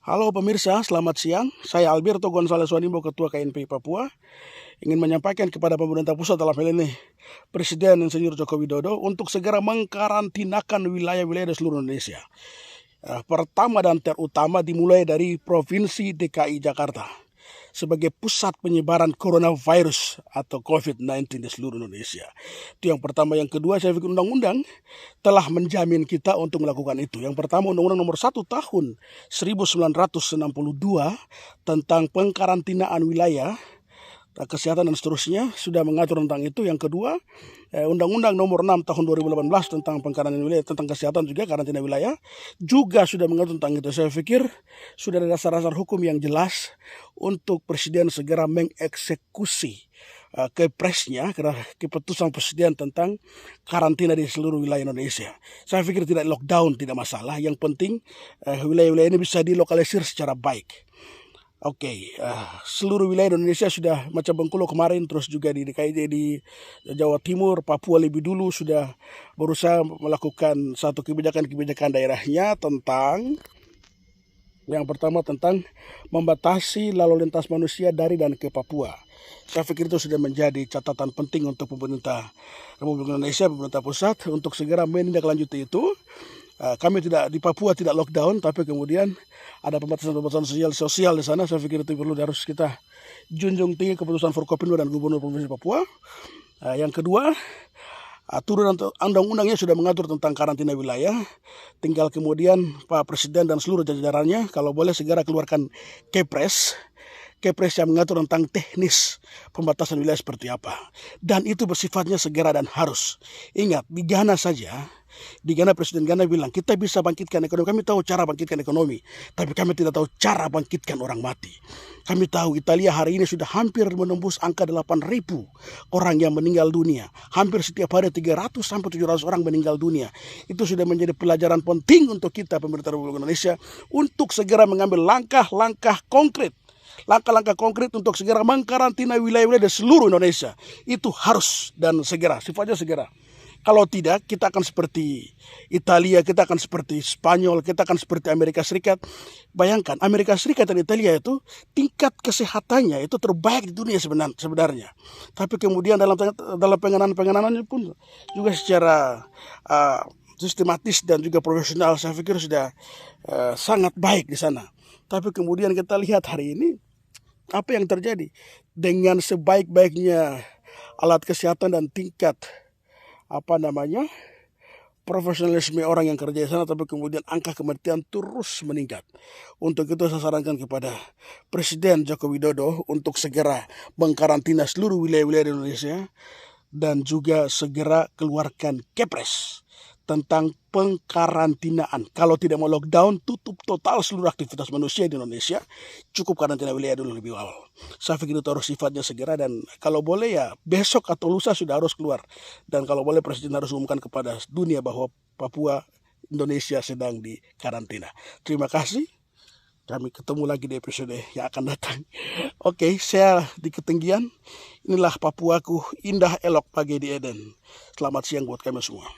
Halo pemirsa, selamat siang. Saya Alberto Gonzales Wanimbo, Ketua KNPI Papua, ingin menyampaikan kepada pemerintah pusat dalam hal ini Presiden Insinyur Joko Widodo untuk segera mengkarantinakan wilayah-wilayah di seluruh Indonesia. Pertama dan terutama dimulai dari Provinsi DKI Jakarta sebagai pusat penyebaran coronavirus atau COVID-19 di seluruh Indonesia. Itu yang pertama. Yang kedua, saya pikir undang-undang telah menjamin kita untuk melakukan itu. Yang pertama, Undang-Undang Nomor 1 Tahun 1962 tentang pengkarantinaan wilayah, kesehatan dan seterusnya sudah mengatur tentang itu. Yang kedua, Undang-Undang Nomor 6 Tahun 2018 tentang pengkarantinaan wilayah, tentang kesehatan juga karantina wilayah juga sudah mengatur tentang itu. Saya pikir sudah ada dasar-dasar hukum yang jelas untuk Presiden segera mengeksekusi kepresnya, keputusan Presiden tentang karantina di seluruh wilayah Indonesia. Saya pikir tidak lockdown, tidak masalah. Yang penting wilayah-wilayah ini bisa dilokalisir secara baik. Seluruh wilayah Indonesia sudah, macam Bengkulu kemarin, terus juga di DKI, di Jawa Timur, Papua lebih dulu sudah berusaha melakukan satu kebijakan daerahnya tentang, yang pertama tentang membatasi lalu lintas manusia dari dan ke Papua. Saya pikir itu sudah menjadi catatan penting untuk pemerintah Republik Indonesia, pemerintah pusat untuk segera menindaklanjuti itu. Kami tidak di Papua tidak lockdown, tapi kemudian ada pembatasan sosial di sana. Saya pikir itu perlu harus kita junjung tinggi keputusan Forkopimda dan Gubernur Provinsi Papua. Yang kedua, aturan undang-undangnya sudah mengatur tentang karantina wilayah. Tinggal kemudian Pak Presiden dan seluruh jajarannya kalau boleh segera keluarkan Kepres yang mengatur tentang teknis pembatasan wilayah seperti apa. Dan itu bersifatnya segera dan harus. Ingat, di Ghana saja, di Ghana Presiden Ghana bilang kita bisa bangkitkan ekonomi. Kami tahu cara bangkitkan ekonomi, tapi kami tidak tahu cara bangkitkan orang mati. Kami tahu Italia hari ini sudah hampir menembus angka 8.000 orang yang meninggal dunia. Hampir setiap hari 300 sampai 700 orang meninggal dunia. Itu sudah menjadi pelajaran penting untuk kita pemerintah Republik Indonesia untuk segera mengambil langkah-langkah konkret untuk segera mengkarantina wilayah-wilayah di seluruh Indonesia. Itu harus dan segera, sifatnya segera. Kalau tidak, kita akan seperti Italia, kita akan seperti Spanyol, kita akan seperti Amerika Serikat. Bayangkan, Amerika Serikat dan Italia itu tingkat kesehatannya itu terbaik di dunia sebenarnya. Tapi kemudian dalam pengenanannya pun juga secara sistematis dan juga profesional, saya pikir sudah sangat baik di sana. Tapi kemudian kita lihat hari ini, apa yang terjadi dengan sebaik-baiknya alat kesehatan dan tingkat profesionalisme orang yang kerja di sana, tapi kemudian angka kematian terus meningkat. Untuk itu saya sarankan kepada Presiden Joko Widodo untuk segera mengkarantina seluruh wilayah-wilayah di Indonesia dan juga segera keluarkan Kepres tentang pengkarantinaan. Kalau tidak mau lockdown, tutup total seluruh aktivitas manusia di Indonesia. Cukup karantina wilayah dulu lebih awal. Saya pikir itu harus sifatnya segera, dan kalau boleh ya besok atau lusa sudah harus keluar. Dan kalau boleh Presiden harus umumkan kepada dunia bahwa Papua, Indonesia sedang di karantina. Terima kasih. Kami ketemu lagi di episode yang akan datang. Saya di ketinggian. Inilah Papuaku, indah elok pagi di Eden. Selamat siang buat kami semua.